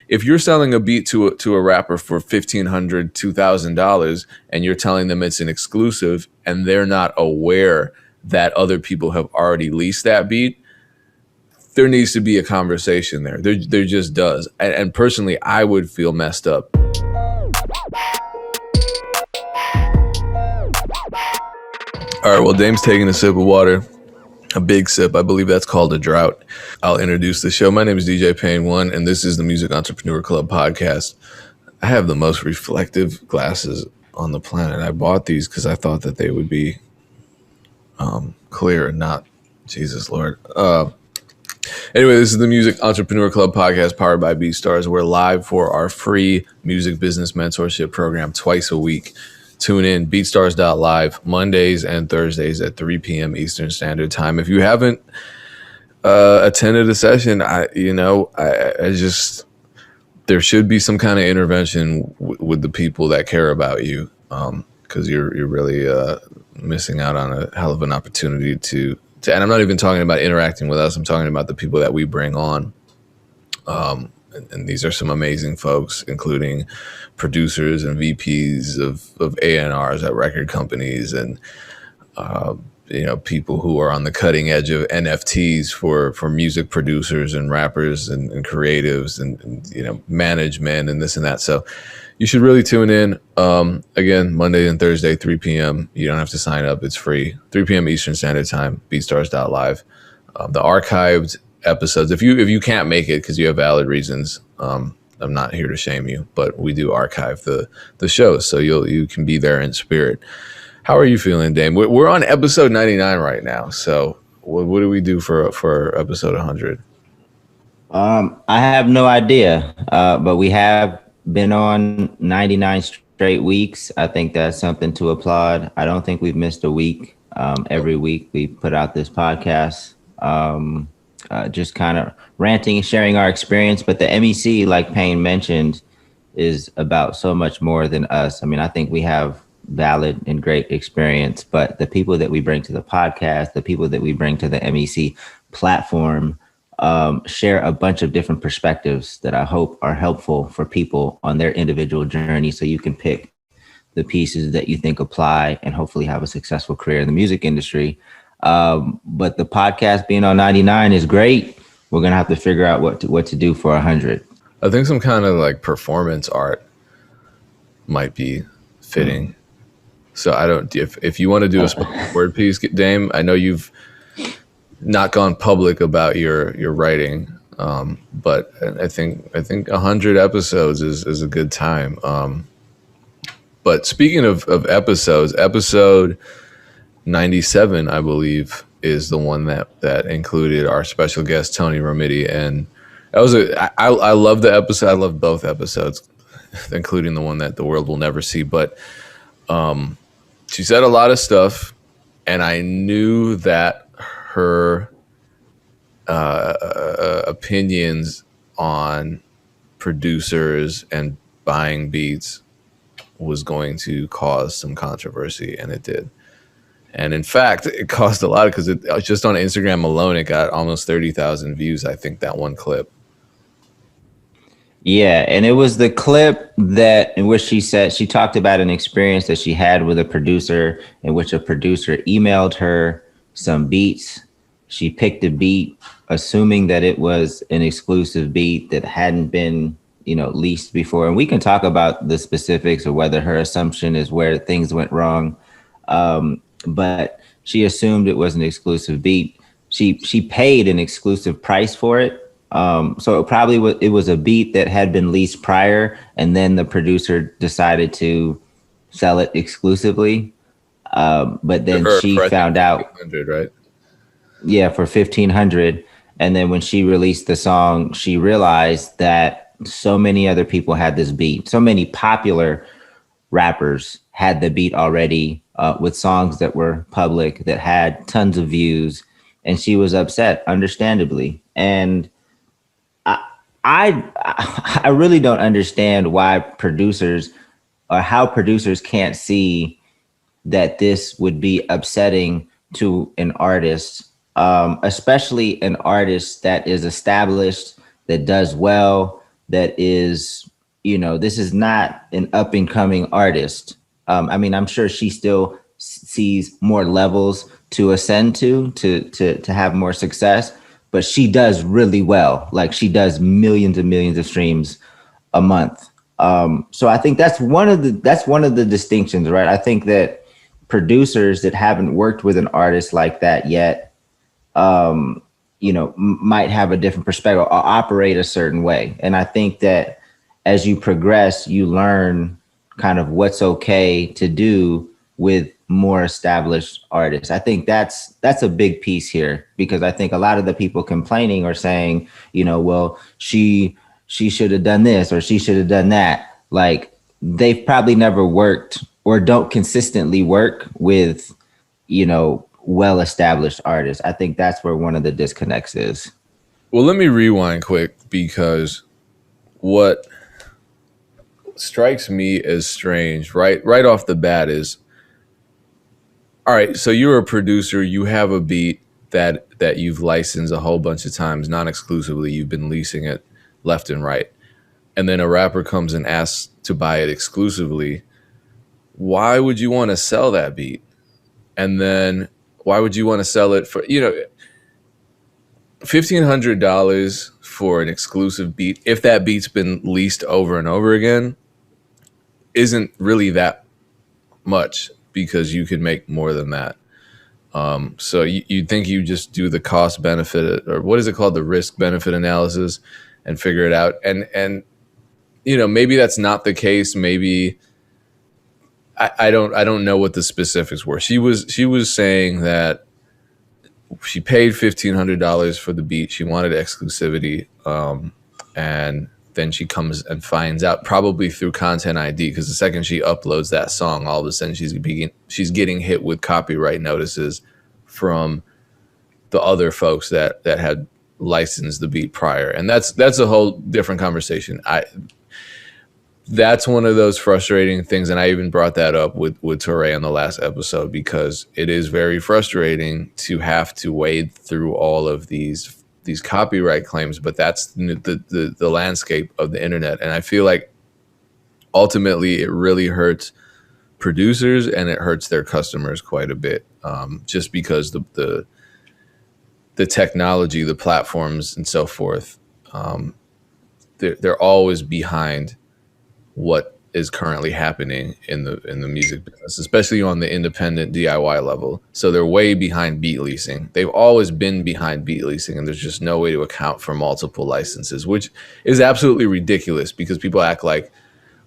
If you're selling a beat to a rapper for $1,500, $2,000, and you're telling them it's an exclusive, and they're not aware that other people have already leased that beat, there needs to be a conversation there. There just does. And personally, I would feel messed up. All right, well, Dame's taking a sip of water, a big sip. I believe that's called a drought. I'll introduce the show. My name is DJ Payne One, and this is the Music Entrepreneur Club podcast. I have the most reflective glasses on the planet. I bought these because I thought that they would be clear and not, Jesus Lord. Anyway, this is the Music Entrepreneur Club podcast powered by BeatStars. We're live for our free music business mentorship program twice a week. Tune in, beatstars.live, Mondays and Thursdays at 3 p.m. Eastern Standard Time. If you haven't attended a session, I just, there should be some kind of intervention with the people that care about you, because you're really missing out on a hell of an opportunity to, and I'm not even talking about interacting with us. I'm talking about the people that we bring on. And these are some amazing folks, including producers and VPs of A&Rs at record companies, and people who are on the cutting edge of NFTs for music producers and rappers and creatives and management and this and that. So you should really tune in. Again, Monday and Thursday, 3 p.m. You don't have to sign up. It's free. 3 p.m. Eastern Standard Time, beatstars.live. The archived episodes, if you can't make it because you have valid reasons, I'm not here to shame you, but we do archive the shows, so you can be there in spirit. How are you feeling, Dame? We're on episode 99 right now, so what do we do for episode 100? I have no idea, but we have been on 99 straight weeks. I think that's something to applaud. I don't think we've missed a week. Every week we put out this podcast. Just kind of ranting and sharing our experience. But the MEC, like Payne mentioned, is about so much more than us. I mean, I think we have valid and great experience, but the people that we bring to the podcast, the people that we bring to the MEC platform, share a bunch of different perspectives that I hope are helpful for people on their individual journey. So you can pick the pieces that you think apply and hopefully have a successful career in the music industry. But the podcast being on 99 is great. We're going to have to figure out what to do for 100. I think some kind of like performance art might be fitting. So I don't, if you want to do a spoken word piece, Dame, I know you've not gone public about your writing. But I think 100 episodes is a good time. But speaking of episodes, episode 97, I believe, is the one that included our special guest Toni Romiti, and that was I love the episode. I love both episodes, including the one that the world will never see. But she said a lot of stuff, and I knew that her opinions on producers and buying beats was going to cause some controversy, and it did. And in fact, it caused a lot because it just on Instagram alone, it got almost 30,000 views. I think that one clip. Yeah, and it was the clip in which she said she talked about an experience that she had with a producer, in which a producer emailed her some beats. She picked a beat, assuming that it was an exclusive beat that hadn't been, leased before. And we can talk about the specifics of whether her assumption is where things went wrong. But she assumed it was an exclusive beat. She paid an exclusive price for it. So it was a beat that had been leased prior, and then the producer decided to sell it exclusively. But then she found out, right? Yeah, for $1,500. And then when she released the song, she realized that so many other people had this beat. So many popular rappers had the beat already, with songs that were public, that had tons of views, and she was upset, understandably. And I really don't understand why producers, or how producers can't see that this would be upsetting to an artist, especially an artist that is established, that does well, that is, this is not an up and coming artist. I mean, I'm sure she still sees more levels to ascend to have more success, but she does really well. Like, she does millions and millions of streams a month. So I think that's one of the distinctions, right? I think that producers that haven't worked with an artist like that yet, might have a different perspective or operate a certain way. And I think that as you progress, you learn kind of what's okay to do with more established artists. I think that's a big piece here, because I think a lot of the people complaining are saying, well, she should have done this or she should have done that. Like, they've probably never worked or don't consistently work with, well-established artists. I think that's where one of the disconnects is. Well, let me rewind quick, because what strikes me as strange right off the bat is, all right, so you're a producer, you have a beat that you've licensed a whole bunch of times, non-exclusively, you've been leasing it left and right, and then a rapper comes and asks to buy it exclusively. Why would you want to sell that beat? And then why would you want to sell it for, $1,500 for an exclusive beat, if that beat's been leased over and over again, isn't really that much, because you could make more than that. So you'd think you just do the cost benefit, or what is it called, the risk benefit analysis, and figure it out. And maybe that's not the case. Maybe I don't know what the specifics were. She was saying that she paid $1,500 for the beat. She wanted exclusivity, and then she comes and finds out, probably through Content ID, because the second she uploads that song, all of a sudden she's getting hit with copyright notices from the other folks that had licensed the beat prior, and that's a whole different conversation. That's one of those frustrating things, and I even brought that up with Touré on the last episode, because it is very frustrating to have to wade through all of these copyright claims, but that's the landscape of the internet. And I feel like ultimately it really hurts producers and it hurts their customers quite a bit, just because the technology, the platforms, and so forth, they're always behind what is currently happening in the music business, especially on the independent DIY level. So they're way behind beat leasing. They've always been behind beat leasing, and there's just no way to account for multiple licenses, which is absolutely ridiculous, because people act like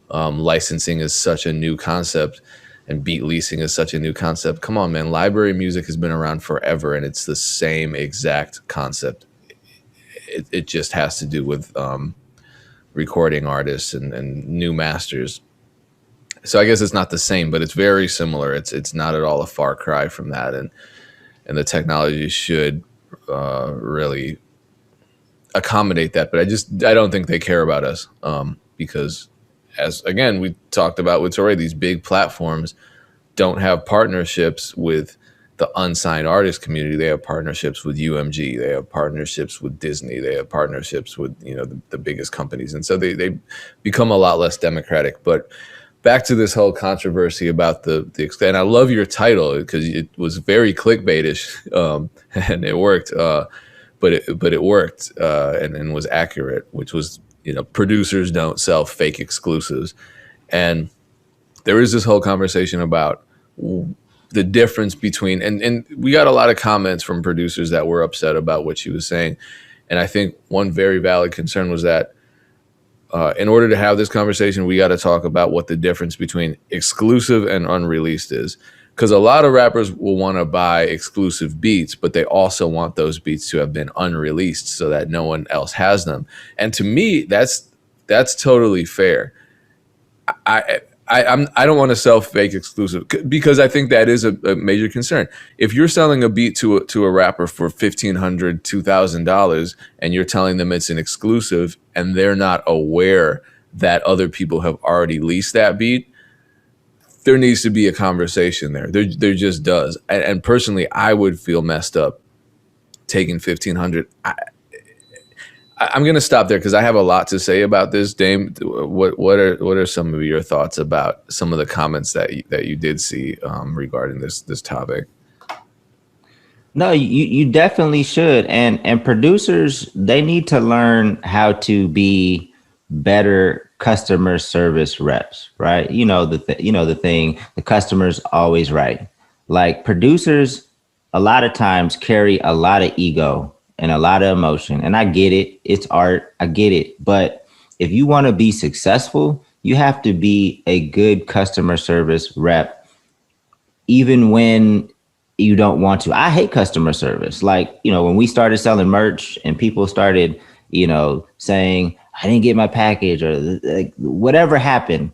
licensing is such a new concept and beat leasing is such a new concept. Come on, man. Library music has been around forever, and it's the same exact concept. It just has to do with recording artists and new masters. So I guess it's not the same, but it's very similar. It's not at all a far cry from that, and the technology should really accommodate that. But I don't think they care about us, because, as again we talked about with Touré, these big platforms don't have partnerships with the unsigned artist community. They have partnerships with UMG. They have partnerships with Disney. They have partnerships with the biggest companies, and so they become a lot less democratic. But back to this whole controversy about the and I love your title, because it was very clickbaitish, and it worked. But it worked, and was accurate, which was, producers don't sell fake exclusives. And there is this whole conversation about the difference between, and we got a lot of comments from producers that were upset about what she was saying. And I think one very valid concern was that in order to have this conversation, we got to talk about what the difference between exclusive and unreleased is. Because a lot of rappers will want to buy exclusive beats, but they also want those beats to have been unreleased so that no one else has them. And to me, that's totally fair. I don't want to sell fake exclusive, because I think that is a major concern. If you're selling a beat to a rapper for $1,500, $2,000, and you're telling them it's an exclusive, and they're not aware that other people have already leased that beat, there needs to be a conversation there. There just does. And personally, I would feel messed up taking $1,500. I'm going to stop there because I have a lot to say about this. Dame, what are some of your thoughts about some of the comments that you did see regarding this topic? No, you definitely should. And producers, they need to learn how to be better customer service reps, right? The thing, the customer's always right. Like producers a lot of times carry a lot of ego and a lot of emotion. And I get it. It's art. I get it. But if you want to be successful, you have to be a good customer service rep even when you don't want to. I hate customer service. Like, when we started selling merch and people started, saying, I didn't get my package or like, whatever happened.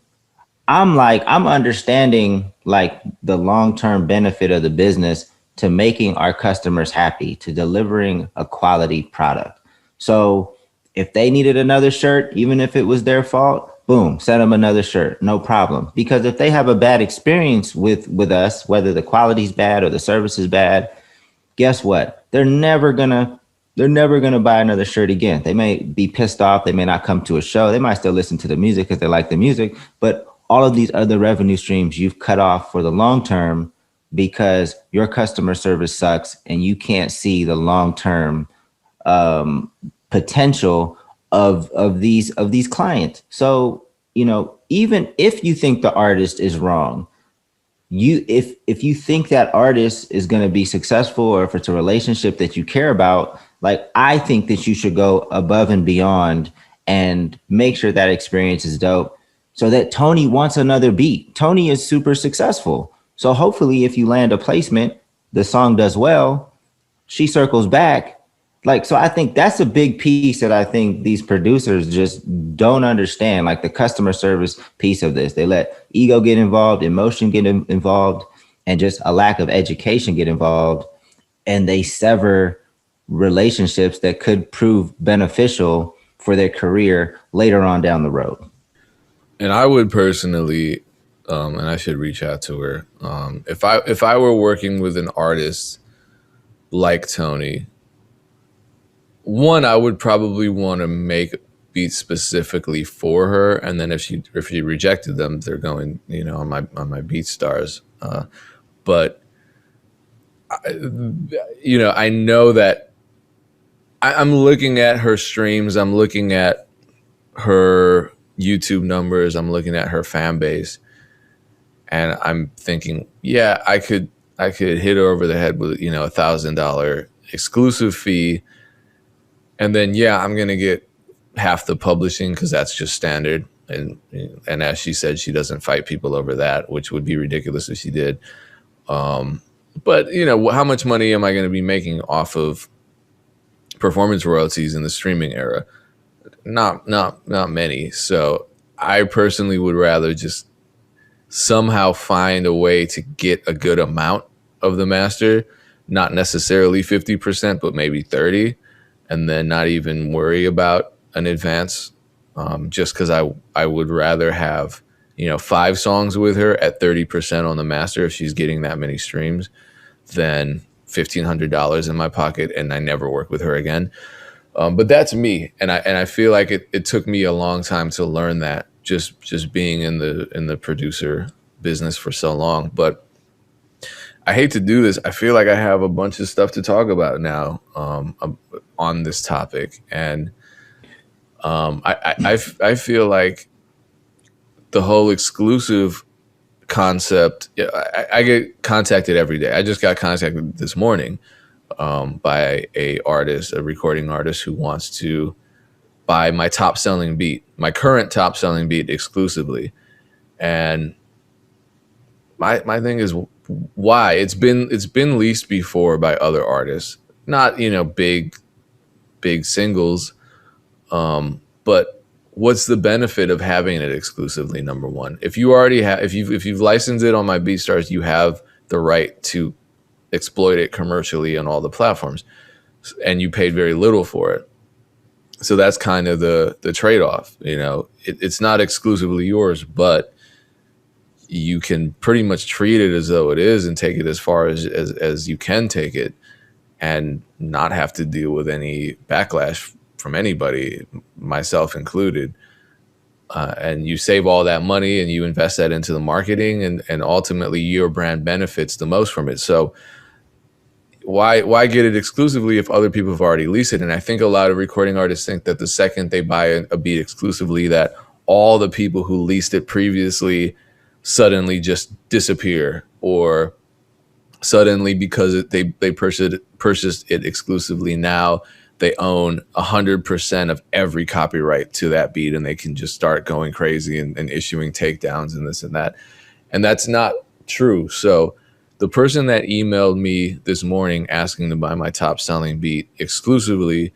I'm understanding like the long-term benefit of the business to making our customers happy, to delivering a quality product. So if they needed another shirt, even if it was their fault, boom, send them another shirt, no problem. Because if they have a bad experience with us, whether the quality's bad or the service is bad, guess what? They're never gonna buy another shirt again. They may be pissed off. They may not come to a show. They might still listen to the music because they like the music. But all of these other revenue streams you've cut off for the long term because your customer service sucks and you can't see the long term potential of these clients. So, even if you think the artist is wrong, if you think that artist is going to be successful, or if it's a relationship that you care about, like, I think that you should go above and beyond and make sure that experience is dope so that Toni wants another beat. Toni is super successful. So hopefully if you land a placement, the song does well, she circles back. Like, so I think that's a big piece that I think these producers just don't understand, like the customer service piece of this. They let ego get involved, emotion get involved, and just a lack of education get involved. And they sever relationships that could prove beneficial for their career later on down the road. And I would personally, and I should reach out to her. If I were working with an artist like Toni, one, I would probably want to make beats specifically for her, and then if she rejected them, they're going, on my BeatStars. But I know that I'm looking at her streams, I'm looking at her YouTube numbers, I'm looking at her fan base, and I'm thinking, yeah, I could hit her over the head with $1,000 exclusive fee. And then, yeah, I'm going to get half the publishing because that's just standard. And as she said, she doesn't fight people over that, which would be ridiculous if she did. But, how much money am I going to be making off of performance royalties in the streaming era? Not many. So I personally would rather just somehow find a way to get a good amount of the master, not necessarily 50%, but maybe 30%. And then not even worry about an advance, just because I would rather have 5 songs with her at 30% on the master if she's getting that many streams than $1,500 in my pocket and I never work with her again. But that's me, and I feel like it took me a long time to learn that, just being in the producer business for so long. But I hate to do this. I feel like I have a bunch of stuff to talk about now on this topic, and I feel like the whole exclusive concept. I get contacted every day. I just got contacted this morning by a recording artist who wants to buy my current top selling beat exclusively, and my thing is, why? It's been leased before by other artists, not big singles, but what's the benefit of having it exclusively? Number one, if you already have, if you've licensed it on my BeatStars, you have the right to exploit it commercially on all the platforms, and you paid very little for it. So that's kind of the trade-off. It's not exclusively yours, but you can pretty much treat it as though it is and take it as far as you can take it and not have to deal with any backlash from anybody, myself included. And you save all that money and you invest that into the marketing, and ultimately your brand benefits the most from it. So why get it exclusively if other people have already leased it? And I think a lot of recording artists think that the second they buy a beat exclusively, that all the people who leased it previously suddenly just disappear, or suddenly because they purchased it exclusively, now they own 100% of every copyright to that beat, and they can just start going crazy and issuing takedowns and this and that. And that's not true. So the person that emailed me this morning asking to buy my top selling beat exclusively,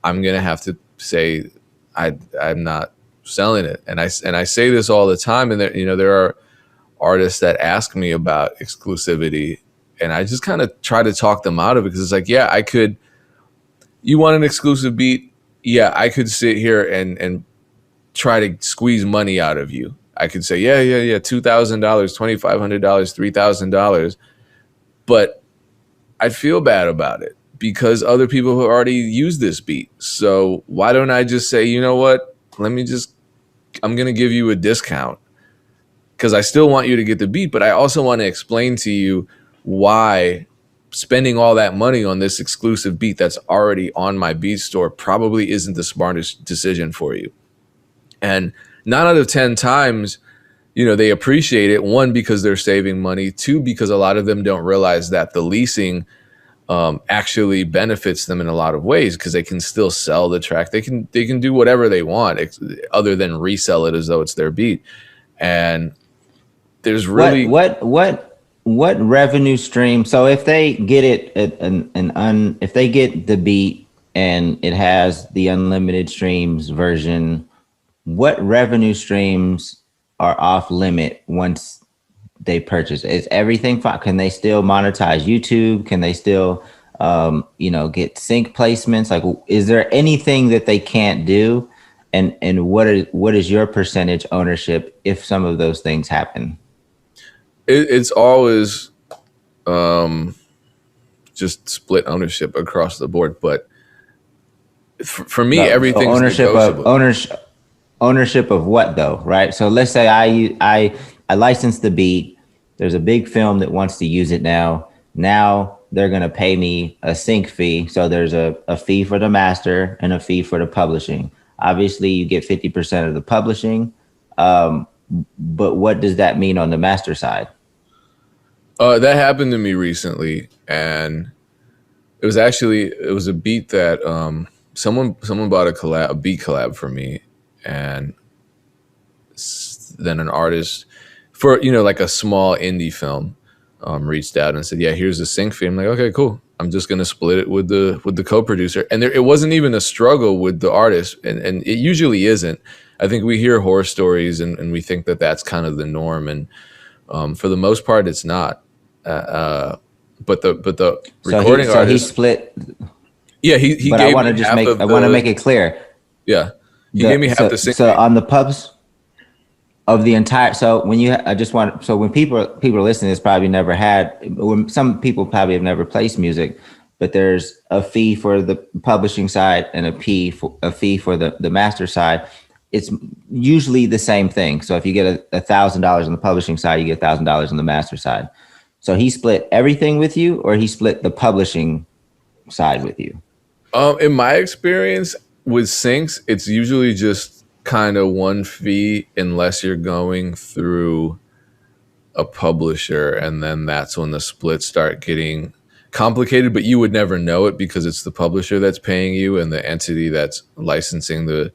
I'm gonna have to say I'm not selling it. And I say this all the time. And there are artists that ask me about exclusivity, and I just kind of try to talk them out of it, because it's like, yeah, I could. You want an exclusive beat? Yeah, I could sit here and try to squeeze money out of you. I could say, yeah, $2,000, $2,500, $3,000, but I'd feel bad about it because other people have already used this beat. So why don't I just say, you know what? I'm going to give you a discount, because I still want you to get the beat, but I also want to explain to you why spending all that money on this exclusive beat that's already on my beat store probably isn't the smartest decision for you. And 9 out of 10 times, they appreciate it. 1, because they're saving money. 2, because a lot of them don't realize that the leasing actually benefits them in a lot of ways, because they can still sell the track. They can do whatever they want other than resell it as though it's their beat. And there's really what revenue stream? So if they get it if they get the beat and it has the unlimited streams version, what revenue streams are off limit once they purchase? Is everything fine? Can they still monetize YouTube? Can they still get sync placements? Like, is there anything that they can't do? And what is your percentage ownership if some of those things happen? It's always just split ownership across the board. But for me, everything's ownership of what though, right? So let's say I license the beat. There's a big film that wants to use it now. Now they're going to pay me a sync fee. So there's a fee for the master and a fee for the publishing. Obviously, you get 50% of the publishing. But what does that mean on the master side? That happened to me recently, and it was a beat that someone bought a beat collab for me, and then an artist for like a small indie film reached out and said, yeah, here's the sync fee. I'm like, okay, cool. I'm just gonna split it with the co-producer, and it wasn't even a struggle with the artist, and it usually isn't. I think we hear horror stories and we think that that's kind of the norm, and for the most part, it's not. But the recording artist, he split. Yeah, he. But I want to make it clear. Yeah, he gave me half the sync. So on the pubs of the entire. So when when people are listening, this probably never had. Some people probably have never placed music, but there's a fee for the publishing side and a fee for the master side. It's usually the same thing. So if you get $1,000 on the publishing side, you get $1,000 on the master side. So he split everything with you, or he split the publishing side with you? In my experience with syncs, it's usually just kind of one fee unless you're going through a publisher, and then that's when the splits start getting complicated, but you would never know it because it's the publisher that's paying you and the entity that's licensing the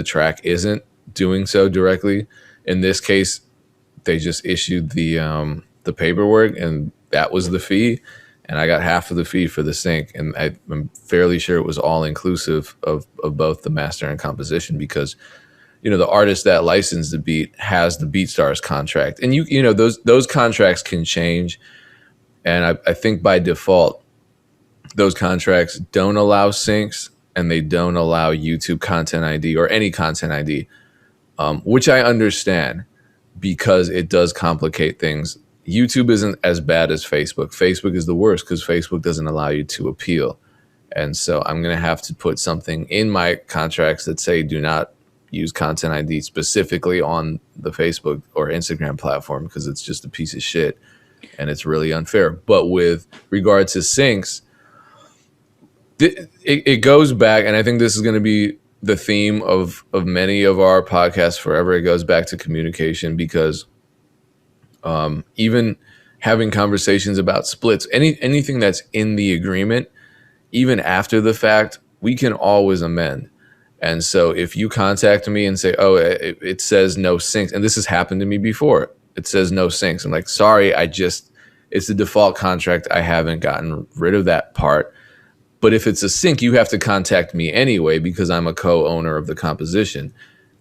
track isn't doing so directly. In this case, they just issued the paperwork, and that was the fee, and I got half of the fee for the sync, and I'm fairly sure it was all inclusive of both the master and composition, because the artist that licensed the beat has the BeatStars contract, and those contracts can change, and I think by default those contracts don't allow syncs, and they don't allow YouTube Content ID or any Content ID, which I understand because it does complicate things. YouTube isn't as bad as Facebook. Facebook is the worst because Facebook doesn't allow you to appeal. And so I'm going to have to put something in my contracts that say do not use content ID specifically on the Facebook or Instagram platform, because it's just a piece of shit and it's really unfair. But with regard to syncs, it goes back, and I think this is going to be the theme of many of our podcasts forever. It goes back to communication, because even having conversations about splits, anything that's in the agreement, even after the fact, we can always amend. And so if you contact me and say, oh, it says no syncs, and this has happened to me before, it says no syncs. I'm like, sorry, it's the default contract. I haven't gotten rid of that part. But if it's a sync, you have to contact me anyway, because I'm a co-owner of the composition.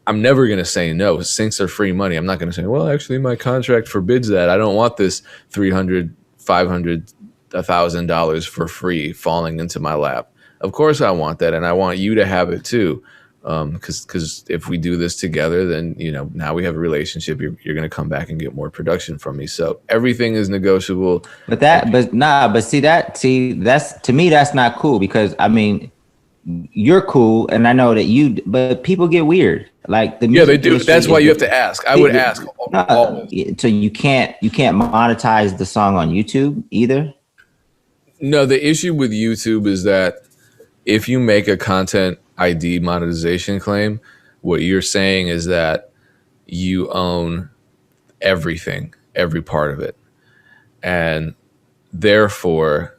I'm never going to say no. Syncs are free money. I'm not going to say, well, actually, my contract forbids that. I don't want this $300, $500, $1,000 for free falling into my lap. Of course I want that, and I want you to have it too. Because if we do this together, then now we have a relationship. You're going to come back and get more production from me. So everything is negotiable. But that's, to me, that's not cool, because I mean, you're cool, and I know that but people get weird. Like the music they do. That's why you have to ask. I would ask. So you can't monetize the song on YouTube either. No, the issue with YouTube is that if you make a content ID monetization claim, what you're saying is that you own everything, every part of it. And therefore,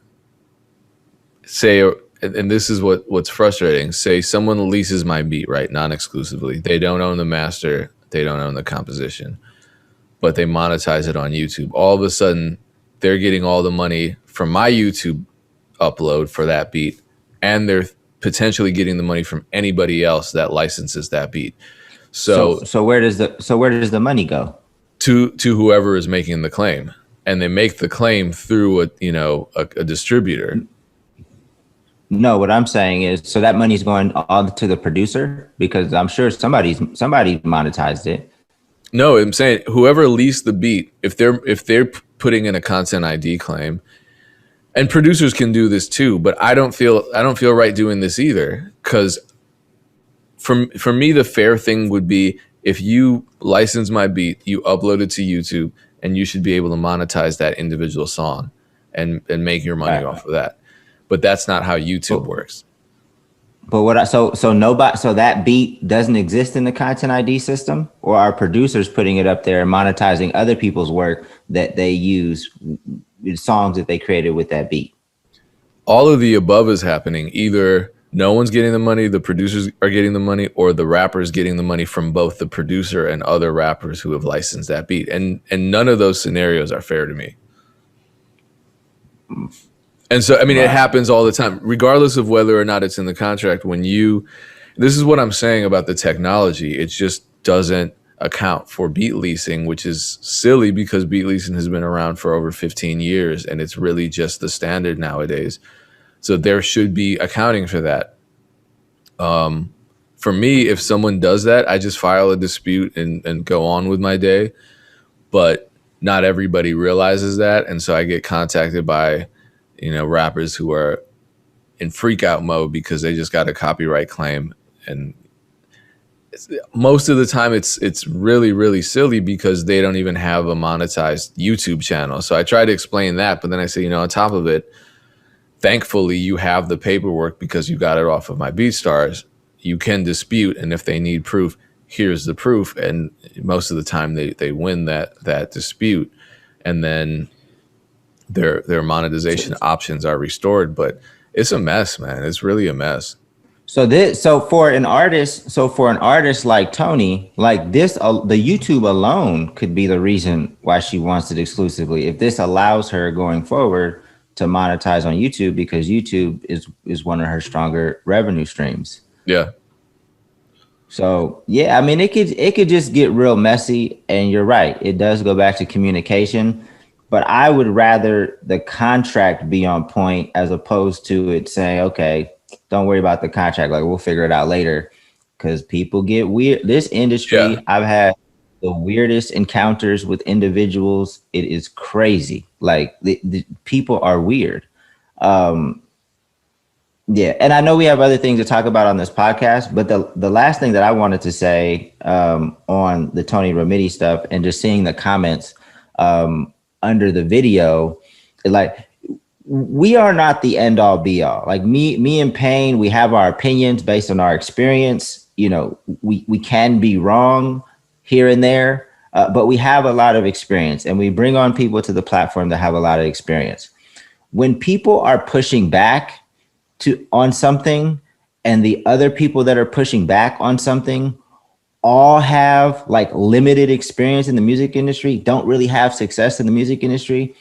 and this is what's frustrating, say someone leases my beat, right? Non-exclusively. They don't own the master. They don't own the composition, but they monetize it on YouTube. All of a sudden, they're getting all the money from my YouTube upload for that beat, and they're potentially getting the money from anybody else that licenses that beat. So where does the money go? To whoever is making the claim, and they make the claim through a distributor. No, what I'm saying is, so that money's going all to the producer, because I'm sure somebody monetized it. No, I'm saying whoever leased the beat, if they're putting in a content ID claim, and producers can do this too, but I don't feel right doing this either, because for me the fair thing would be, if you license my beat, you upload it to YouTube, and you should be able to monetize that individual song and make your money off of that. But that's not how YouTube works. But so that beat doesn't exist in the content ID system, or are producers putting it up there and monetizing other people's work that they use, songs that they created with that beat? All of the above is happening. Either no one's getting the money, the producers are getting the money, or the rapper's getting the money from both the producer and other rappers who have licensed that beat. And none of those scenarios are fair to me. And so, I mean, It happens all the time, regardless of whether or not it's in the contract. This is what I'm saying about the technology. It just doesn't account for beat leasing, which is silly, because beat leasing has been around for over 15 years, and it's really just the standard nowadays. So there should be accounting for that. For me, if someone does that, I just file a dispute and go on with my day. But not everybody realizes that. And so I get contacted by rappers who are in freak out mode because they just got a copyright claim. And most of the time it's really, really silly, because they don't even have a monetized YouTube channel. So I try to explain that, but then I say, on top of it, thankfully you have the paperwork because you got it off of my BeatStars. You can dispute, and if they need proof, here's the proof. And most of the time they win that dispute, and then their monetization options are restored. But it's a mess, man. It's really a mess. So for an artist like Toni, like this, the YouTube alone could be the reason why she wants it exclusively. If this allows her going forward to monetize on YouTube, because YouTube is one of her stronger revenue streams. Yeah. So yeah, I mean, it could just get real messy, and you're right. It does go back to communication. But I would rather the contract be on point, as opposed to it saying, okay, don't worry about the contract, like we'll figure it out later, because people get weird. This industry, I've had the weirdest encounters with individuals. It is crazy. Like the people are weird. Yeah, and I know we have other things to talk about on this podcast, but the last thing that I wanted to say on the Toni Romiti stuff and just seeing the comments under the video, like we are not the end all be all. Like me and Payne, we have our opinions based on our experience. You know, we can be wrong here and there, but we have a lot of experience, and we bring on people to the platform that have a lot of experience. When people are pushing back on something, and the other people that are pushing back on something all have like limited experience in the music industry, don't really have success in the music industry,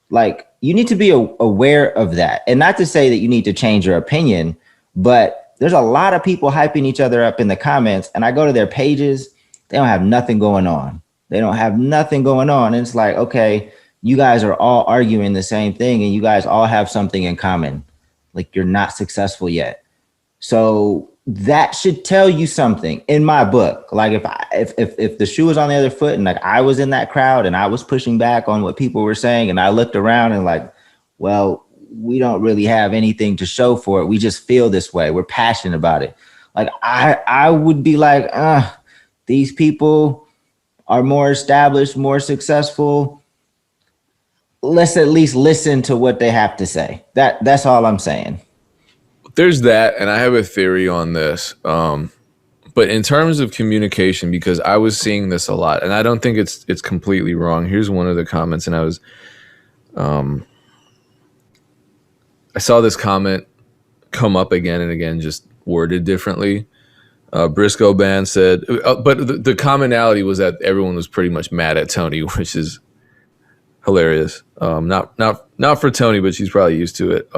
like you need to be aware of that. And not to say that you need to change your opinion, but there's a lot of people hyping each other up in the comments, and I go to their pages, they don't have nothing going on. They don't have nothing going on. And it's like, okay, you guys are all arguing the same thing, and you guys all have something in common. Like you're not successful yet. So that should tell you something in my book. Like if the shoe was on the other foot and like I was in that crowd and I was pushing back on what people were saying, and I looked around and like, well, we don't really have anything to show for it. We just feel this way. We're passionate about it. Like I would be like, these people are more established, more successful. Let's at least listen to what they have to say. That's all I'm saying. There's that, and I have a theory on this. But in terms of communication, because I was seeing this a lot, and I don't think it's completely wrong. Here's one of the comments, and I saw this comment come up again and again, just worded differently. Briscoe Band said, but the commonality was that everyone was pretty much mad at Toni, which is hilarious. Not for Toni, but she's probably used to it.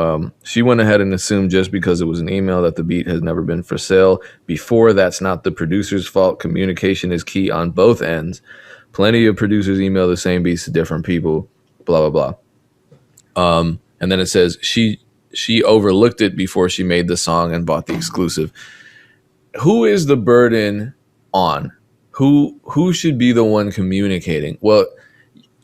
She went ahead and assumed just because it was an email that the beat has never been for sale before. That's not the producer's fault. Communication is key on both ends. Plenty of producers email the same beats to different people, blah, blah, blah. And then it says she overlooked it before she made the song and bought the exclusive. Who is the burden on? Who should be the one communicating? Well,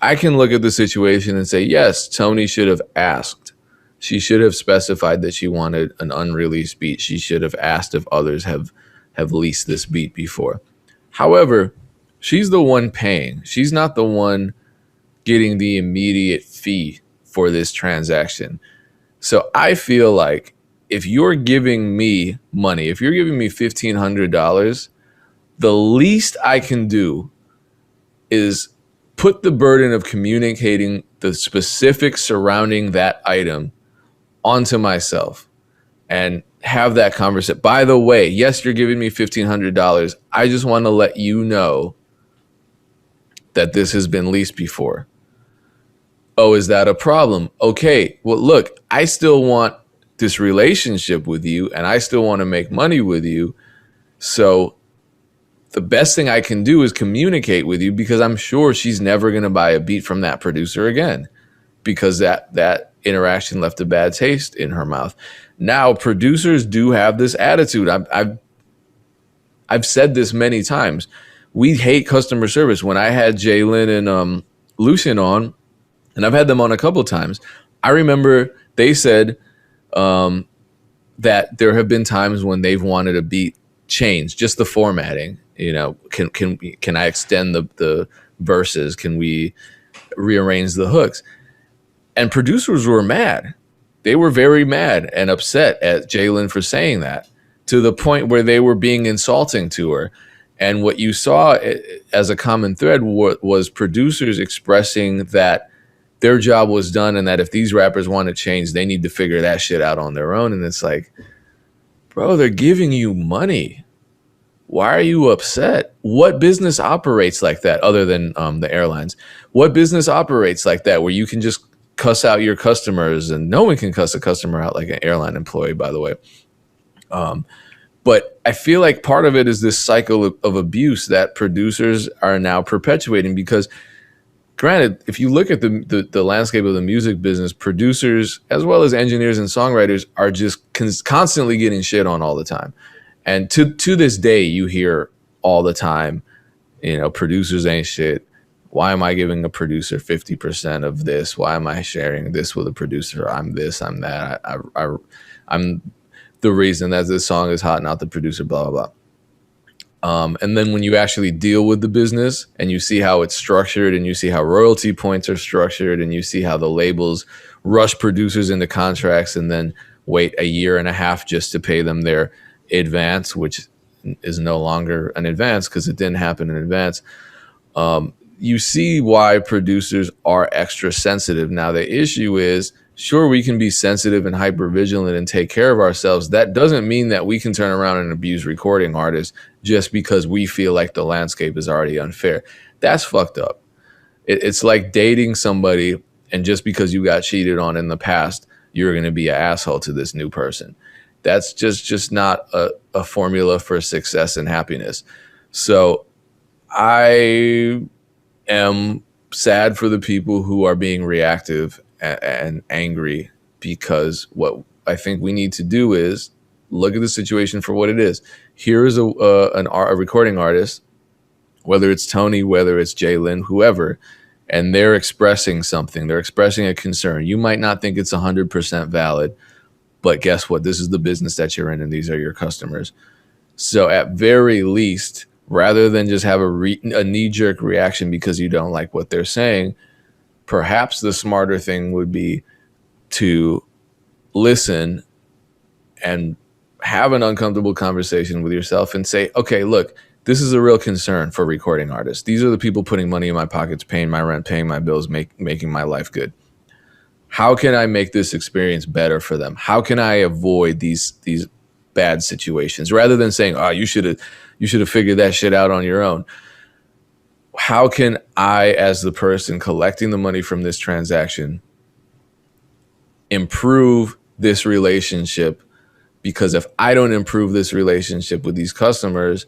I can look at the situation and say, yes, Toni should have asked. She should have specified that she wanted an unreleased beat. She should have asked if others have leased this beat before. However, she's the one paying. She's not the one getting the immediate fee for this transaction. So I feel like if you're giving me money, if you're giving me $1,500, the least I can do is put the burden of communicating the specifics surrounding that item onto myself and have that conversation. By the way, yes, you're giving me $1,500. I just want to let you know that this has been leased before. Oh, is that a problem? Okay, well, look, I still want this relationship with you, and I still want to make money with you. So the best thing I can do is communicate with you, because I'm sure she's never going to buy a beat from that producer again, because that interaction left a bad taste in her mouth. Now, producers do have this attitude. I've said this many times. We hate customer service. When I had Jalen and Lucian on, and I've had them on a couple of times, I remember they said that there have been times when they've wanted a beat changed, just the formatting. You know, can I extend the verses? Can we rearrange the hooks? And producers were mad. They were very mad and upset at Jalen for saying that, to the point where they were being insulting to her. And what you saw as a common thread was producers expressing that their job was done, and that if these rappers want to change, they need to figure that shit out on their own. And it's like, bro, they're giving you money. Why are you upset? What business operates like that other than the airlines? What business operates like that where you can just cuss out your customers? And no one can cuss a customer out like an airline employee, by the way. But I feel like part of it is this cycle of abuse that producers are now perpetuating, because granted, if you look at the landscape of the music business, producers as well as engineers and songwriters are just constantly getting shit on all the time. And to this day, you hear all the time, you know, producers ain't shit. Why am I giving a producer 50% of this? Why am I sharing this with a producer? I'm this, I'm that. I'm the reason that this song is hot, not the producer, blah, blah, blah. And then when you actually deal with the business and you see how it's structured and you see how royalty points are structured and you see how the labels rush producers into contracts and then wait a year and a half just to pay them their advance, which is no longer an advance because it didn't happen in advance. You see why producers are extra sensitive. Now, the issue is, sure, we can be sensitive and hypervigilant and take care of ourselves. That doesn't mean that we can turn around and abuse recording artists just because we feel like the landscape is already unfair. That's fucked up. It's like dating somebody, and just because you got cheated on in the past, you're going to be an asshole to this new person. That's just not a formula for success and happiness. So I am sad for the people who are being reactive and angry, because what I think we need to do is look at the situation for what it is. Here is a recording artist, whether it's Toni, whether it's Jalen, whoever, and they're expressing something. They're expressing a concern. You might not think it's 100% valid, but guess what? This is the business that you're in, and these are your customers. So at very least, rather than just have a knee-jerk reaction because you don't like what they're saying, perhaps the smarter thing would be to listen and have an uncomfortable conversation with yourself and say, okay, look, this is a real concern for recording artists. These are the people putting money in my pockets, paying my rent, paying my bills, making my life good. How can I make this experience better for them? How can I avoid these bad situations, rather than saying, oh, you should have figured that shit out on your own? How can I, as the person collecting the money from this transaction, improve this relationship? Because if I don't improve this relationship with these customers,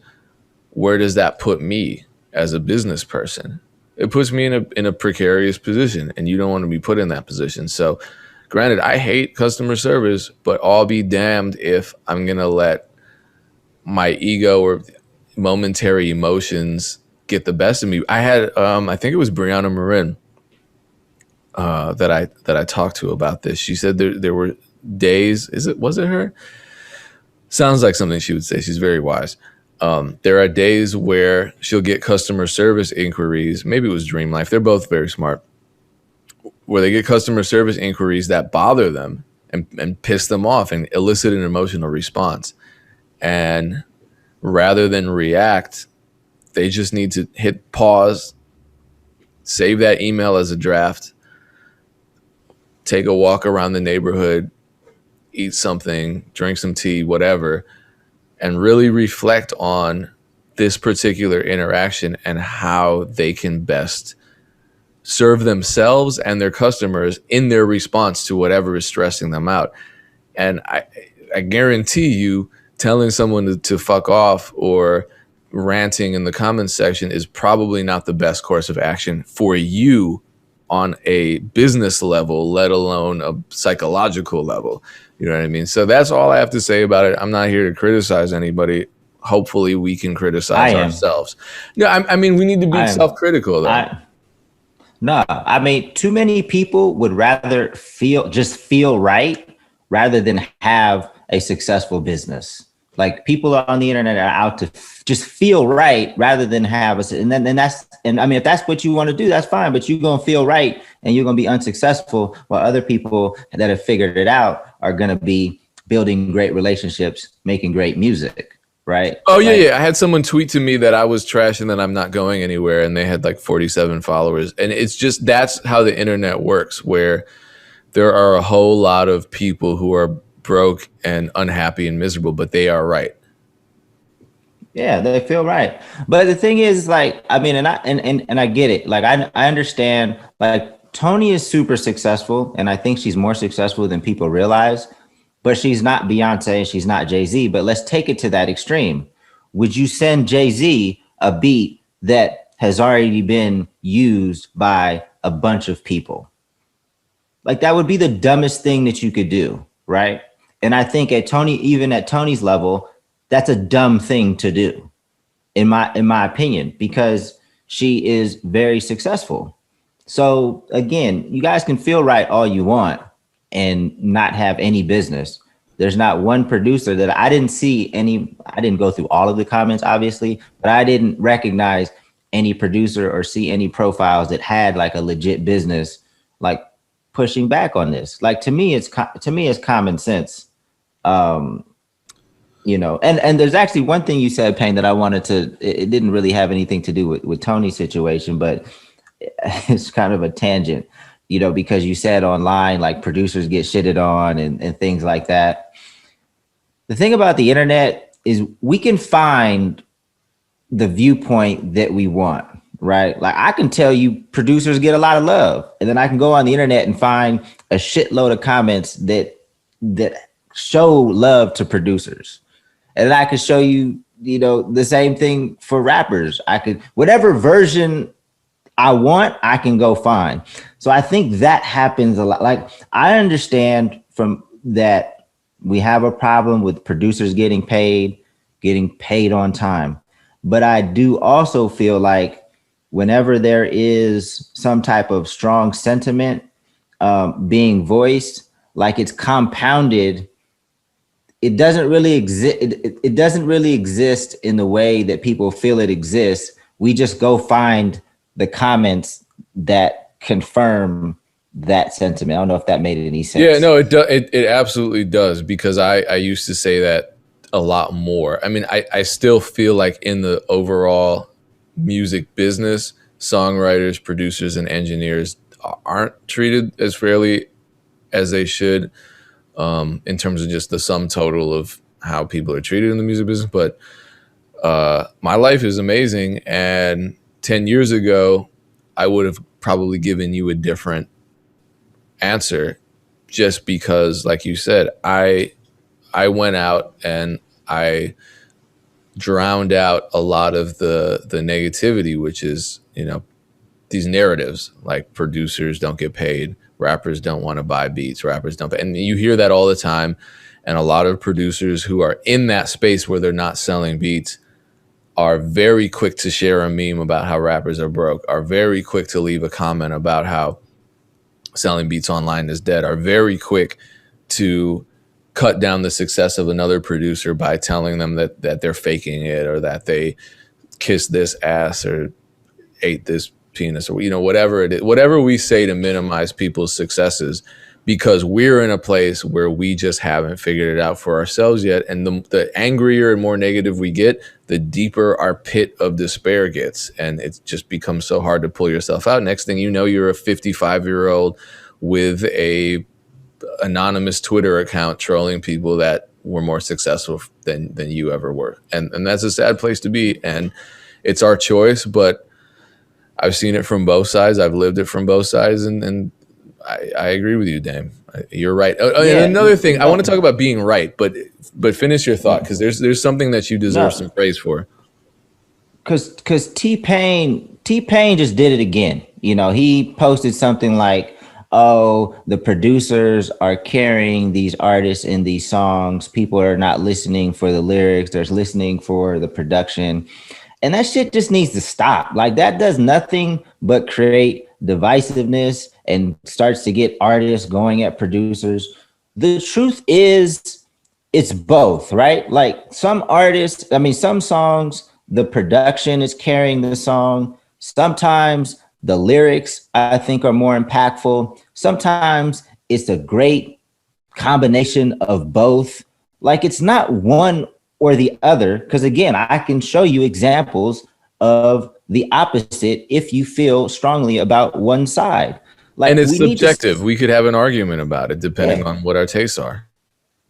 where does that put me as a business person? It puts me in a precarious position, and you don't want to be put in that position. So granted, I hate customer service, but I'll be damned if I'm going to let my ego or momentary emotions get the best of me. I had, I think it was Brianna Marin that I talked to about this. She said there were days, was it her? Sounds like something she would say. She's very wise. There are days where she'll get customer service inquiries. Maybe it was Dream Life. They're both very smart. Where they get customer service inquiries that bother them and piss them off and elicit an emotional response. And rather than react, they just need to hit pause, save that email as a draft, take a walk around the neighborhood, eat something, drink some tea, whatever, and really reflect on this particular interaction and how they can best serve themselves and their customers in their response to whatever is stressing them out. And I guarantee you, telling someone to fuck off or ranting in the comments section is probably not the best course of action for you on a business level, let alone a psychological level. You know what I mean? So that's all I have to say about it. I'm not here to criticize anybody. Hopefully we can criticize ourselves. No, I mean, we need to be self-critical though. No, I mean, too many people would rather feel right rather than have a successful business. Like, people on the internet are out to just feel right rather than have us. And I mean, if that's what you want to do, that's fine, but you're going to feel right and you're going to be unsuccessful, while other people that have figured it out are going to be building great relationships, making great music. Right. Oh, yeah. I had someone tweet to me that I was trash and that I'm not going anywhere. And they had like 47 followers. And it's just, that's how the internet works, where there are a whole lot of people who are broke and unhappy and miserable, but they are right. Yeah, they feel right. But the thing is, like, I mean, and I get it. Like, I understand, like, Toni is super successful, and I think she's more successful than people realize. But she's not Beyonce, she's not Jay-Z. But let's take it to that extreme. Would you send Jay-Z a beat that has already been used by a bunch of people? Like, that would be the dumbest thing that you could do, right? And I think even at Toni's level, that's a dumb thing to do, in my opinion, because she is very successful. So again, you guys can feel right all you want and not have any business. There's not one producer that I didn't see any. I didn't go through all of the comments, obviously, but I didn't recognize any producer or see any profiles that had like a legit business, like pushing back on this. Like to me, it's common sense. You know, and there's actually one thing you said, Payne, that I wanted to. It didn't really have anything to do with Tony's situation, but it's kind of a tangent, you know, because you said online like producers get shitted on and things like that. The thing about the internet is we can find the viewpoint that we want, right? Like I can tell you producers get a lot of love, and then I can go on the internet and find a shitload of comments that show love to producers. And then I could show you, you know, the same thing for rappers. I could, whatever version I want, I can go find. So I think that happens a lot. Like I understand from that we have a problem with producers getting paid on time. But I do also feel like whenever there is some type of strong sentiment being voiced, like it's compounded. It doesn't really exist. It doesn't really exist in the way that people feel it exists. We just go find the comments that confirm that sentiment. I don't know if that made any sense. Yeah, no, it absolutely does, because I used to say that a lot more. I mean, I still feel like in the overall music business, songwriters, producers, and engineers aren't treated as fairly as they should. In terms of just the sum total of how people are treated in the music business. But my life is amazing. And 10 years ago, I would have probably given you a different answer, just because, like you said, I went out and I drowned out a lot of the negativity, which is, you know, these narratives like producers don't get paid, rappers don't want to buy beats, rappers don't pay. And you hear that all the time. And a lot of producers who are in that space where they're not selling beats are very quick to share a meme about how rappers are broke, are very quick to leave a comment about how selling beats online is dead, are very quick to cut down the success of another producer by telling them that they're faking it, or that they kissed this ass or ate this penis, or, you know, whatever it is, whatever we say to minimize people's successes, because we're in a place where we just haven't figured it out for ourselves yet. And the angrier and more negative we get, the deeper our pit of despair gets. And it just becomes so hard to pull yourself out. Next thing you know, you're a 55-year-old with a anonymous Twitter account trolling people that were more successful than you ever were. And that's a sad place to be. And it's our choice, but I've seen it from both sides. I've lived it from both sides, and I agree with you, Dame. You're right. Oh, yeah, and another thing, I want to talk about being right, but finish your thought, because there's something that you deserve some praise for. Because T-Pain just did it again. You know, he posted something like, "Oh, the producers are carrying these artists in these songs. People are not listening for the lyrics. They're listening for the production." And that shit just needs to stop. Like that does nothing but create divisiveness and starts to get artists going at producers. The truth is it's both, right? Like some artists, I mean, some songs, the production is carrying the song. Sometimes the lyrics, I think, are more impactful. Sometimes it's a great combination of both. Like it's not one or the other, because again, I can show you examples of the opposite if you feel strongly about one side. Like, and it's subjective. We could have an argument about it depending on what our tastes are.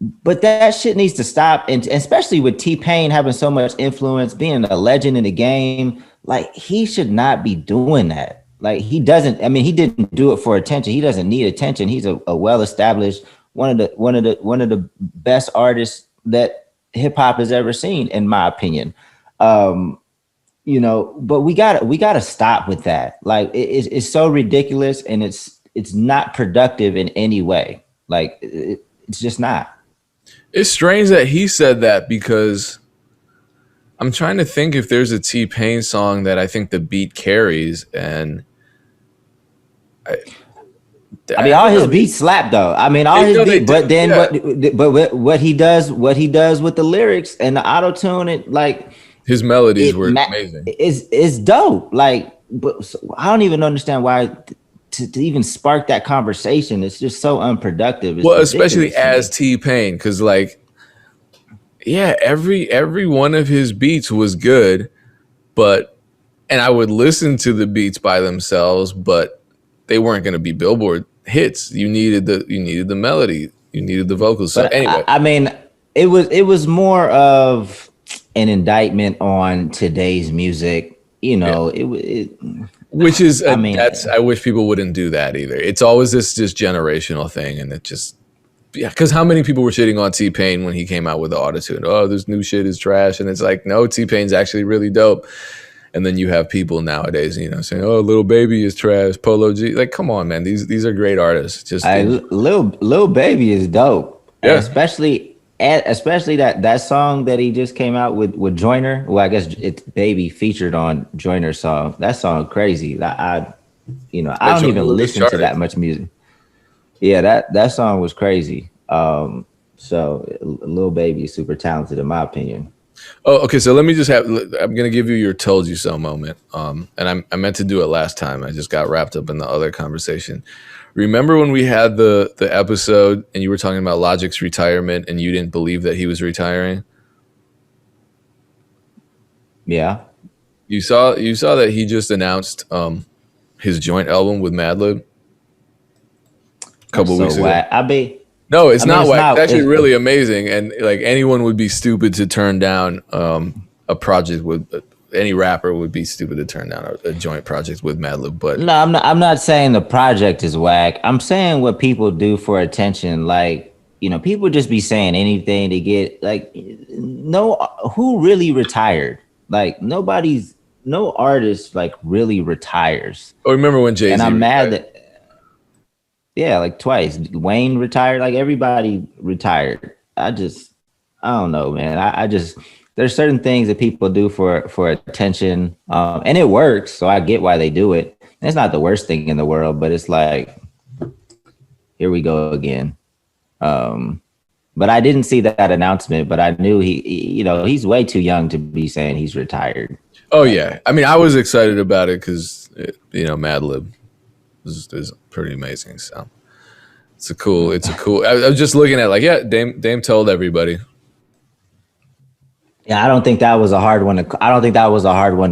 But that shit needs to stop, and especially with T-Pain having so much influence, being a legend in the game, like he should not be doing that. Like he doesn't. I mean, he didn't do it for attention. He doesn't need attention. He's a well-established, one of the best artists that hip hop has ever seen, in my opinion. You know, but we gotta stop with that. Like it's so ridiculous, and it's not productive in any way. Like it's just not. It's strange that he said that, because I'm trying to think if there's a T-Pain song that I think the beat carries, and I mean, all his beats slap though. I mean, all his beats. But then what he does with the lyrics and the auto tune, it like his melodies were amazing. It's dope. Like, but I don't even understand why to even spark that conversation. It's just so unproductive. It's especially as T-Pain, because like, yeah, every one of his beats was good, and I would listen to the beats by themselves, but they weren't going to be Billboard hits. You needed the melody, you neted the vocals. So anyway, I mean, it was more of an indictment on today's music. You know, which is I wish people wouldn't do that either. It's always this generational thing, and it just because how many people were shitting on T-Pain when he came out with the autotune? Oh, this new shit is trash, and it's like, no, T-Pain's actually really dope. And then you have people nowadays, saying, "Oh, Lil Baby is trash." Polo G, like, come on, man. These are great artists. Just Lil Baby is dope, yeah. Especially that song that he just came out with Joyner. Well, I guess it's Baby featured on Joyner's song. That song crazy. I don't even listen to that much music. Yeah, that song was crazy. So Lil Baby is super talented in my opinion. Oh, okay. So let me I'm going to give you your told you so moment. And I meant to do it last time. I just got wrapped up in the other conversation. Remember when we had the episode and you were talking about Logic's retirement and you didn't believe that he was retiring? Yeah. You saw that he just announced his joint album with Madlib a couple weeks ago. No, it's not whack. It's actually really amazing, and like anyone would be stupid to turn down a project with any rapper would be stupid to turn down a joint project with Madlib. But no, I'm not saying the project is whack. I'm saying what people do for attention. Like, people just be saying anything to get like who really retired? Like no artist like really retires. Oh, remember when Jay-Z? And I'm mad that. Yeah, like twice. Wayne retired, like everybody retired. I don't know, man. I just there's certain things that people do for attention, and it works. So I get why they do it. And it's not the worst thing in the world, but it's like, here we go again. But I didn't see that announcement. But I knew he's way too young to be saying he's retired. Oh yeah, I mean, I was excited about it because Madlib is pretty amazing. So it's a cool. I was just looking at like, yeah, Dame told everybody. Yeah, I don't think that was a hard one to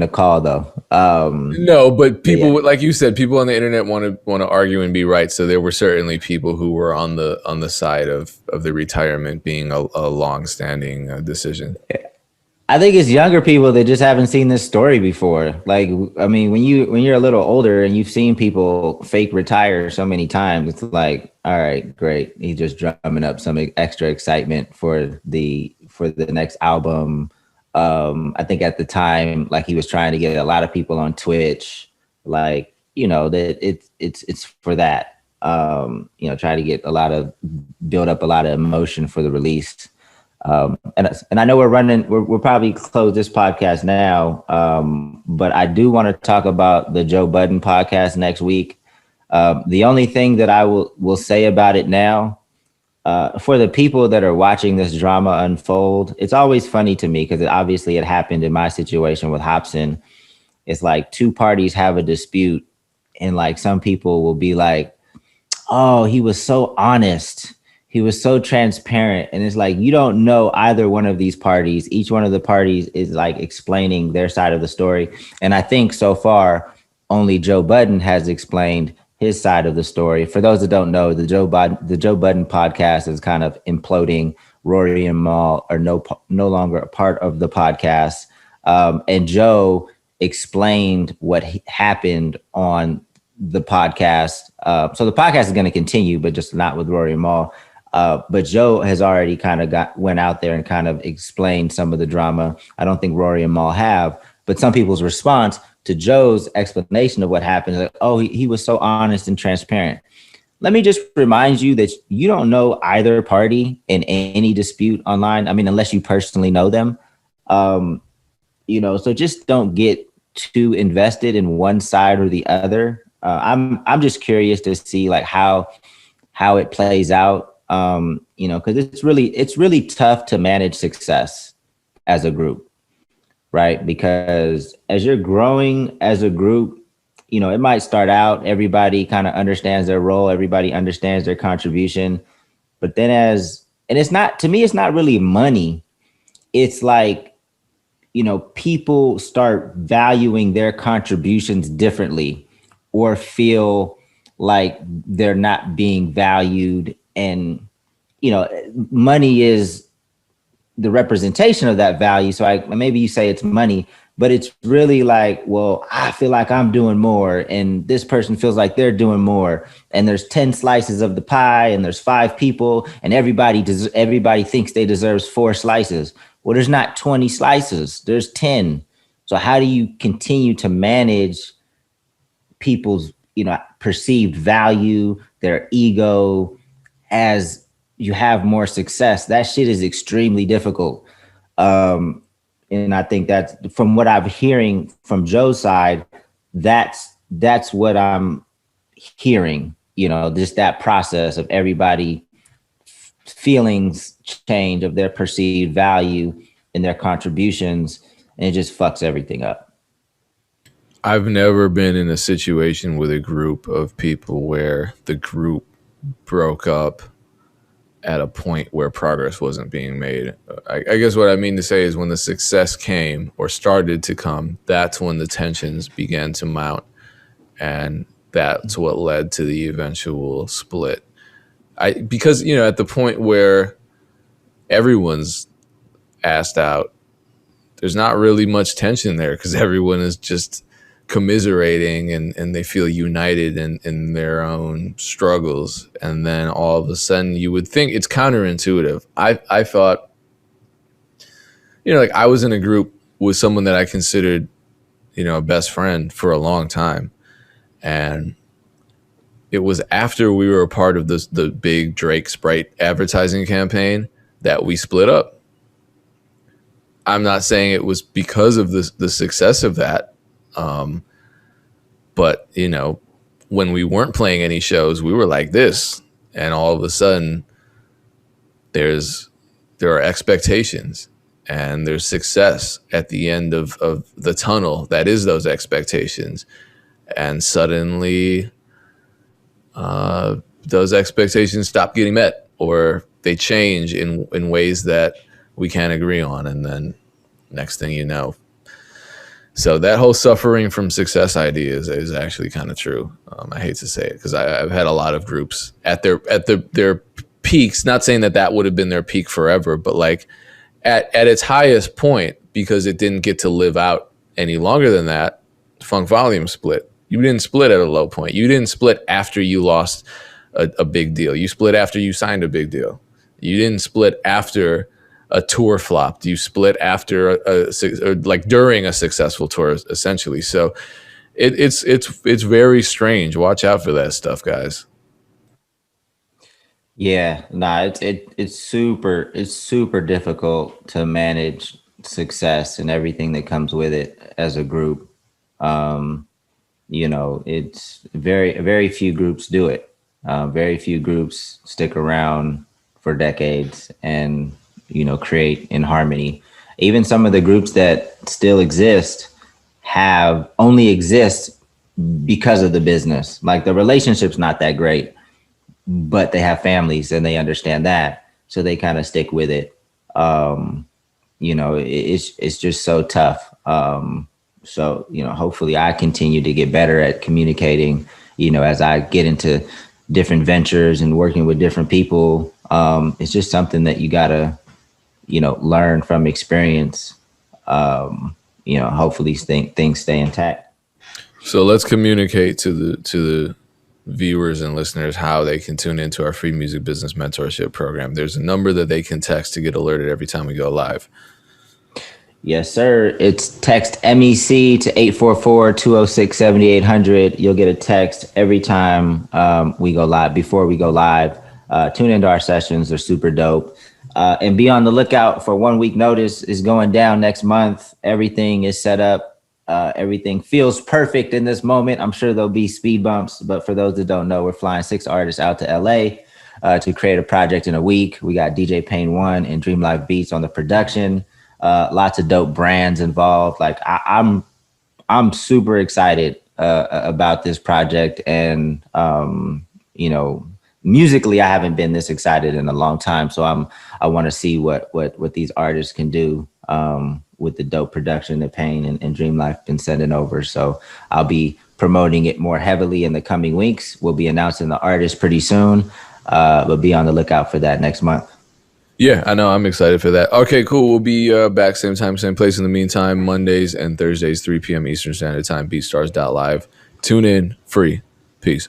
call though. No, but people, like you said, people on the internet want to argue and be right. So there were certainly people who were on the side of the retirement being a long-standing decision. I think it's younger people that just haven't seen this story before. Like, I mean, when you're a little older and you've seen people fake retire so many times, it's like, all right, great. He's just drumming up some extra excitement for the next album. I think at the time, like he was trying to get a lot of people on Twitch, like, that it's for that, try to build up a lot of emotion for the release. And I know we're probably close this podcast now, but I do want to talk about the Joe Budden podcast next week. The only thing that I will say about it now, for the people that are watching this drama unfold, it's always funny to me because obviously it happened in my situation with Hobson. It's like two parties have a dispute and like some people will be like, oh, he was so honest. He was so transparent. And it's like, you don't know either one of these parties. Each one of the parties is like explaining their side of the story. And I think so far, only Joe Budden has explained his side of the story. For those that don't know, the Joe Budden podcast is kind of imploding. Rory and Mal are no longer a part of the podcast. And Joe explained what happened on the podcast. So the podcast is going to continue, but just not with Rory and Mal. But Joe has already kind of went out there and kind of explained some of the drama. I don't think Rory and Mal have, but some people's response to Joe's explanation of what happened is like, oh, he was so honest and transparent. Let me just remind you that you don't know either party in any dispute online. I mean, unless you personally know them, so just don't get too invested in one side or the other. I'm just curious to see like how it plays out. Because it's really tough to manage success as a group, right? Because as you're growing as a group, it might start out, everybody kind of understands their role, everybody understands their contribution. But then and it's not, to me, it's not really money. It's like, people start valuing their contributions differently or feel like they're not being valued. And, money is the representation of that value. So maybe you say it's money, but it's really like, well, I feel like I'm doing more and this person feels like they're doing more. And there's 10 slices of the pie and there's 5 people and everybody thinks they deserves 4 slices. Well, there's not 20 slices, there's 10. So how do you continue to manage people's, perceived value, their ego as you have more success? That shit is extremely difficult. And I think that's, from what I'm hearing from Joe's side, that's what I'm hearing, just that process of everybody feelings change of their perceived value and their contributions, and it just fucks everything up. I've never been in a situation with a group of people where the group broke up at a point where progress wasn't being made. I guess what I mean to say is when the success came or started to come, that's when the tensions began to mount. And that's what led to the eventual split. Because, at the point where everyone's asked out, there's not really much tension there because everyone is just commiserating and they feel united in their own struggles. And then all of a sudden you would think it's counterintuitive. I thought, like I was in a group with someone that I considered, a best friend for a long time. And it was after we were a part of the big Drake Sprite advertising campaign that we split up. I'm not saying it was because of the success of that. But, when we weren't playing any shows, we were like this. And all of a sudden, there are expectations and there's success at the end of the tunnel that is those expectations. And suddenly, those expectations stop getting met or they change in ways that we can't agree on. And then next thing you know. So that whole suffering from success idea is actually kind of true. I hate to say it because I've had a lot of groups at their peaks, not saying that would have been their peak forever, but like at its highest point, because it didn't get to live out any longer than that, Funk Volume split. You didn't split at a low point. You didn't split after you lost a big deal. You split after you signed a big deal. You didn't split after a tour flopped. You split after during a successful tour, essentially. So it's very strange. Watch out for that stuff, guys. Yeah, it's super difficult to manage success and everything that comes with it as a group. It's very few groups do it. Very few groups stick around for decades and create in harmony. Even some of the groups that still exist only exist because of the business. Like the relationship's not that great, but they have families and they understand that. So they kind of stick with it. It's just so tough. So, hopefully I continue to get better at communicating, as I get into different ventures and working with different people. It's just something that you gotta, learn from experience. Hopefully things stay intact. So let's communicate to the viewers and listeners how they can tune into our free music business mentorship program. There's a number that they can text to get alerted every time we go live. Yes, sir. It's text MEC to 844-206-7800. You'll get a text every time we go live. Before we go live, tune into our sessions. They're super dope. And be on the lookout for 1 week notice is going down next month. Everything is set up everything feels perfect in this moment. I'm sure there'll be speed bumps, but for those that don't know, we're flying 6 artists out to LA to create a project in a week. We got DJ Payne 1 and Dream Life Beats on the production. Lots of dope brands involved. Like I'm super excited about this project, and musically, I haven't been this excited in a long time. So I want to see what these artists can do with the dope production that Payne and Dream Life been sending over. So I'll be promoting it more heavily in the coming weeks. We'll be announcing the artists pretty soon, but be on the lookout for that next month. Yeah, I know. I'm excited for that. Okay, cool. We'll be back same time, same place. In the meantime, Mondays and Thursdays, 3 p.m. Eastern Standard Time, beatstars.live. Tune in, free. Peace.